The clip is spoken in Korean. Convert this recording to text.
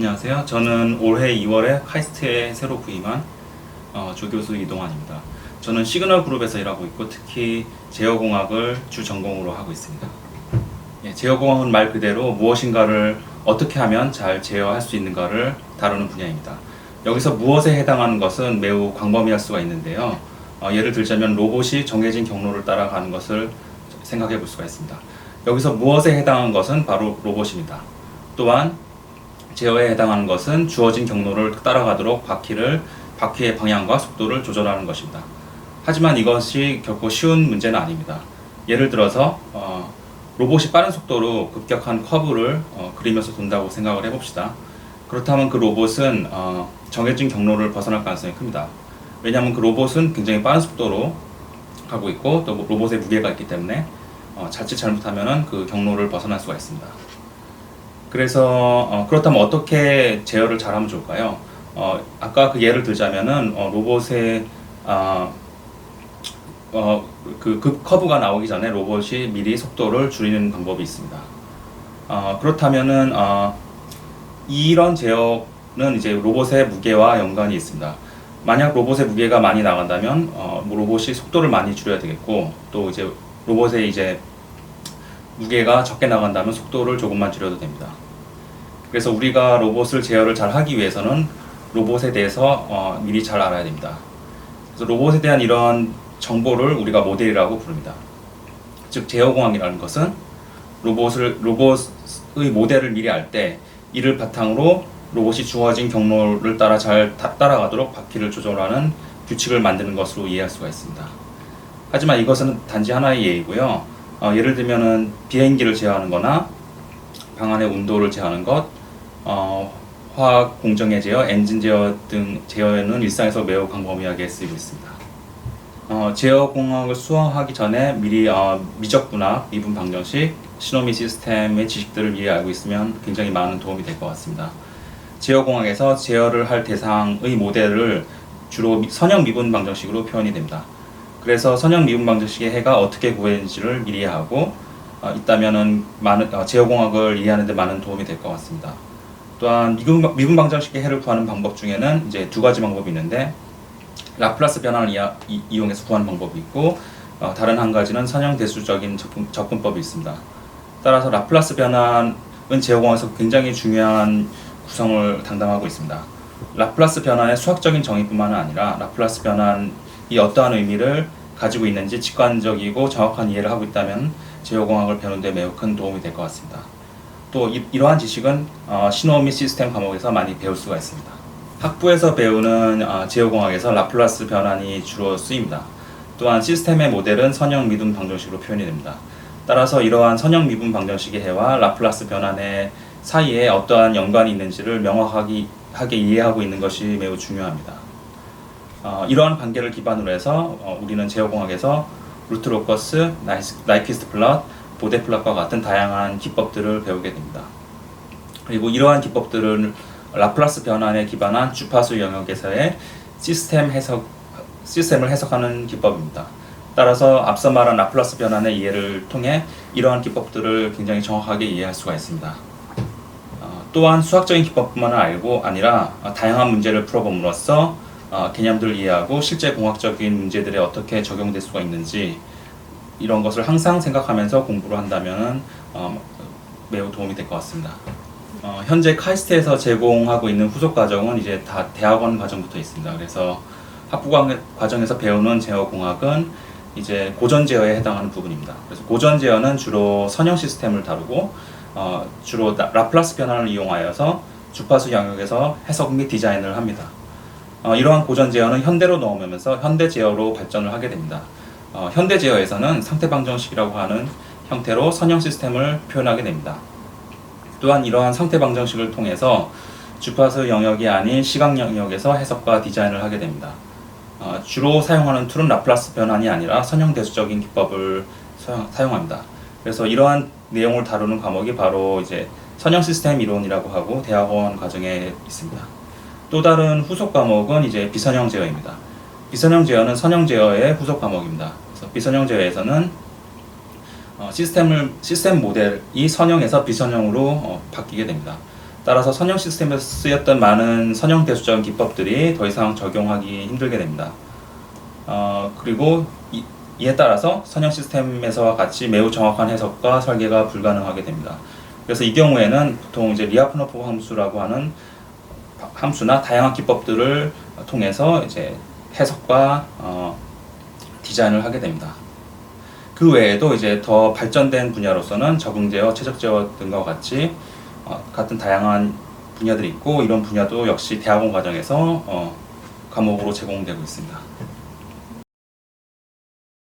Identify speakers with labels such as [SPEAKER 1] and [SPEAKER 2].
[SPEAKER 1] 안녕하세요. 저는 올해 2월에 카이스트에 새로 부임한 조교수 이동환입니다. 저는 시그널 그룹에서 일하고 있고 특히 제어공학을 주 전공으로 하고 있습니다. 제어공학은 말 그대로 무엇인가를 어떻게 하면 잘 제어할 수 있는가를 다루는 분야입니다. 여기서 무엇에 해당하는 것은 매우 광범위할 수가 있는데요. 예를 들자면 로봇이 정해진 경로를 따라가는 것을 생각해 볼 수가 있습니다. 여기서 무엇에 해당하는 것은 바로 로봇입니다. 또한 제어에 해당하는 것은 주어진 경로를 따라가도록 바퀴의 방향과 속도를 조절하는 것입니다. 하지만 이것이 결코 쉬운 문제는 아닙니다. 예를 들어서 로봇이 빠른 속도로 급격한 커브를 그리면서 돈다고 생각을 해봅시다. 그렇다면 그 로봇은 정해진 경로를 벗어날 가능성이 큽니다. 왜냐하면 그 로봇은 굉장히 빠른 속도로 가고 있고 또 로봇의 무게가 있기 때문에 자칫 잘못하면 그 경로를 벗어날 수가 있습니다. 그래서 그렇다면 어떻게 제어를 잘하면 좋을까요? 아까 그 예를 들자면은 로봇의 그 커브가 나오기 전에 로봇이 미리 속도를 줄이는 방법이 있습니다. 그렇다면은 이런 제어는 이제 로봇의 무게와 연관이 있습니다. 만약 로봇의 무게가 많이 나간다면 로봇이 속도를 많이 줄여야 되겠고 또 이제 로봇의 이제 무게가 적게 나간다면 속도를 조금만 줄여도 됩니다. 그래서 우리가 로봇을 제어를 잘 하기 위해서는 로봇에 대해서 미리 잘 알아야 됩니다. 그래서 로봇에 대한 이런 정보를 우리가 모델이라고 부릅니다. 즉 제어공학이라는 것은 로봇의 모델을 미리 알 때 이를 바탕으로 로봇이 주어진 경로를 따라 잘 따라가도록 바퀴를 조절하는 규칙을 만드는 것으로 이해할 수가 있습니다. 하지만 이것은 단지 하나의 예이고요. 예를 들면은 비행기를 제어하는 거나 방 안의 온도를 제어하는 것, 화학 공정의 제어, 엔진 제어 등 제어에는 일상에서 매우 광범위하게 쓰이고 있습니다. 제어공학을 수강하기 전에 미리 미적분학, 미분 방정식, 시노미 시스템의 지식들을 미리 알고 있으면 굉장히 많은 도움이 될 것 같습니다. 제어공학에서 제어를 할 대상의 모델을 주로 선형 미분 방정식으로 표현이 됩니다. 그래서 선형 미분 방정식의 해가 어떻게 구해지는지를 미리 하고 있다면은 제어공학을 이해하는 데 많은 도움이 될 것 같습니다. 또한 미분 방정식의 해를 구하는 방법 중에는 이제 두 가지 방법이 있는데 라플라스 변환을 이용해서 구하는 방법이 있고 다른 한 가지는 선형 대수적인 접근법이 있습니다. 따라서 라플라스 변환은 제어공학에서 굉장히 중요한 구성을 담당하고 있습니다. 라플라스 변환의 수학적인 정의뿐만 아니라 라플라스 변환이 어떠한 의미를 가지고 있는지 직관적이고 정확한 이해를 하고 있다면 제어공학을 배우는 데 매우 큰 도움이 될 것 같습니다. 또 이러한 지식은 신호 및 시스템 과목에서 많이 배울 수가 있습니다. 학부에서 배우는 제어공학에서 라플라스 변환이 주로 쓰입니다. 또한 시스템의 모델은 선형 미분 방정식으로 표현이 됩니다. 따라서 이러한 선형 미분 방정식의 해와 라플라스 변환의 사이에 어떠한 연관이 있는지를 명확하게 이해하고 있는 것이 매우 중요합니다. 이러한 관계를 기반으로 해서 우리는 제어공학에서 루트 로커스, 나이퀴스트 플롯, 보데 플롯과 같은 다양한 기법들을 배우게 됩니다. 그리고 이러한 기법들은 라플라스 변환에 기반한 주파수 영역에서의 시스템을 해석하는 기법입니다. 따라서 앞서 말한 라플라스 변환의 이해를 통해 이러한 기법들을 굉장히 정확하게 이해할 수가 있습니다. 또한 수학적인 기법뿐만 아니라 다양한 문제를 풀어봄으로써 개념들을 이해하고 실제 공학적인 문제들에 어떻게 적용될 수가 있는지 이런 것을 항상 생각하면서 공부를 한다면 매우 도움이 될 것 같습니다. 현재 카이스트에서 제공하고 있는 후속 과정은 이제 다 대학원 과정부터 있습니다. 그래서 학부 과정에서 배우는 제어공학은 이제 고전 제어에 해당하는 부분입니다. 그래서 고전 제어는 주로 선형 시스템을 다루고 주로 라플라스 변환을 이용하여서 주파수 영역에서 해석 및 디자인을 합니다. 이러한 고전 제어는 현대로 넘어오면서 현대 제어로 발전을 하게 됩니다. 현대 제어에서는 상태 방정식이라고 하는 형태로 선형 시스템을 표현하게 됩니다. 또한 이러한 상태 방정식을 통해서 주파수 영역이 아닌 시각 영역에서 해석과 디자인을 하게 됩니다. 주로 사용하는 툴은 라플라스 변환이 아니라 선형 대수적인 기법을 사용합니다. 그래서 이러한 내용을 다루는 과목이 바로 이제 선형 시스템 이론이라고 하고 대학원 과정에 있습니다. 또 다른 후속 과목은 이제 비선형 제어입니다. 비선형 제어는 선형 제어의 후속 과목입니다. 그래서 비선형 제어에서는 시스템 모델이 선형에서 비선형으로 바뀌게 됩니다. 따라서 선형 시스템에서 쓰였던 많은 선형 대수전 기법들이 더 이상 적용하기 힘들게 됩니다. 그리고 이에 따라서 선형 시스템에서와 같이 매우 정확한 해석과 설계가 불가능하게 됩니다. 그래서 이 경우에는 보통 이제 리아프노프 함수라고 하는 함수나 다양한 기법들을 통해서 이제 해석과 디자인을 하게 됩니다. 그 외에도 이제 더 발전된 분야로서는 적응 제어, 최적 제어 등과 같이 같은 다양한 분야들이 있고, 이런 분야도 역시 대학원 과정에서 과목으로 제공되고 있습니다.